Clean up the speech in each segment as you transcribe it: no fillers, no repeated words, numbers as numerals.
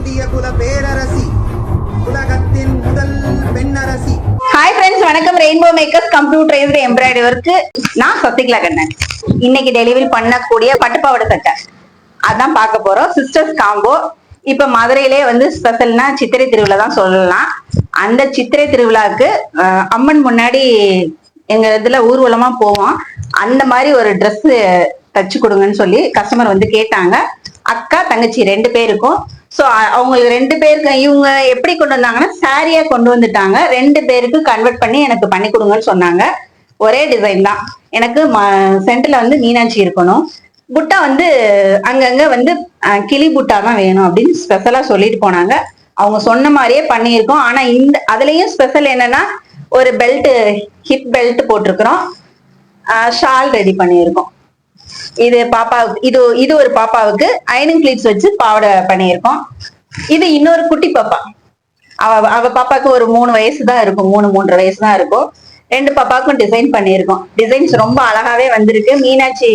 இந்திய குல பேரரசி, உலகத்தின் முதல் பெண்ணரசி. ஹாய் ஃப்ரெண்ட்ஸ், வணக்கம். Rainbow makers computerised embroidery work. நான் சசிகலா கண்ணன். இன்னைக்கு டெலிவரி பண்ணக்கூடிய பட்டுப்பாவடை சட்டை அதான் பார்க்க போறோம். Sisters combo. இப்ப மதுரையிலே வந்து ஸ்பெஷல்னா சித்திரை திருவிழா தான் சொல்லலாம். அந்த சித்திரை திருவிழாவுக்கு அம்மன் முன்னாடி எங்க இதுல ஊர்வலமா போவோம். அந்த மாதிரி ஒரு ட்ரெஸ் தச்சு கொடுங்கன்னு சொல்லி கஸ்டமர் வந்து கேட்டாங்க. அக்கா தங்கச்சி 2 பேருக்கும். ஸோ அவங்களுக்கு 2 பேருக்கு இவங்க எப்படி கொண்டு வந்தாங்கன்னா சாரியா கொண்டு வந்துட்டாங்க. 2 பேருக்கு கன்வெர்ட் பண்ணி எனக்கு பண்ணி கொடுங்கன்னு சொன்னாங்க. ஒரே டிசைன் தான். எனக்கு சென்டர்ல வந்து மீனாட்சி இருக்கணும். புட்டா வந்து அங்கங்க வந்து கிளி புட்டா தான் வேணும் அப்படின்னு ஸ்பெஷலா சொல்லிட்டு போனாங்க. அவங்க சொன்ன மாதிரியே பண்ணியிருக்கோம். ஆனா இந்த அதுலயும் ஸ்பெஷல் என்னன்னா ஒரு பெல்ட், ஹிப் பெல்ட் போட்டிருக்கிறோம். ஷால் ரெடி பண்ணியிருக்கோம். இது பாப்பாவுக்கு, இது ஒரு பாப்பாவுக்கு அயனிங் கிளீட்ஸ் வச்சு பாவாடை பண்ணியிருக்கோம். இது இன்னொரு குட்டி பாப்பா. அவ பாப்பாவுக்கு ஒரு 3 வயசு தான் இருக்கும், 3-3.5 வயசு தான் இருக்கும். 2 பாப்பாவுக்கும் டிசைன் பண்ணியிருக்கோம். டிசைன்ஸ் ரொம்ப அழகாவே வந்திருக்கு. மீனாட்சி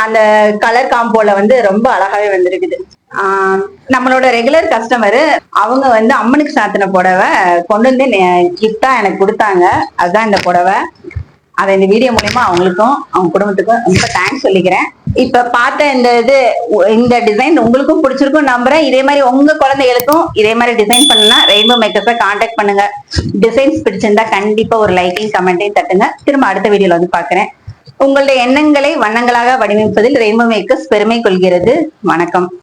அந்த கலர் காம்போல வந்து ரொம்ப அழகாவே வந்திருக்குது. நம்மளோட ரெகுலர் கஸ்டமரு அவங்க வந்து அம்மனுக்கு சாத்தின புடவை கொண்டு வந்து கிஃப்டா எனக்கு கொடுத்தாங்க. அதுதான் இந்த புடவை. அதை இந்த வீடியோ மூலமா அவங்களுக்கும் அவங்க குடும்பத்துக்கும் ரொம்ப தேங்க்ஸ் சொல்லிக்கிறேன். இப்ப பார்த்த இந்த டிசைன் உங்களுக்கும் பிடிச்சிருக்கும் நம்புறேன். இதே மாதிரி உங்க குழந்தைகளுக்கும் இதே மாதிரி டிசைன் பண்ணுனா ரெயின்போ மேக்கர்ஸை கான்டாக்ட் பண்ணுங்க. டிசைன்ஸ் பிடிச்சிருந்தா கண்டிப்பா ஒரு லைக்கையும் கமெண்ட்டையும் தட்டுங்க. திரும்ப அடுத்த வீடியோல வந்து பாக்குறேன். உங்களுடைய எண்ணங்களை வண்ணங்களாக வடிவமைப்பதில் ரெயின்போ மேக்கர்ஸ் பெருமை கொள்கிறது. வணக்கம்.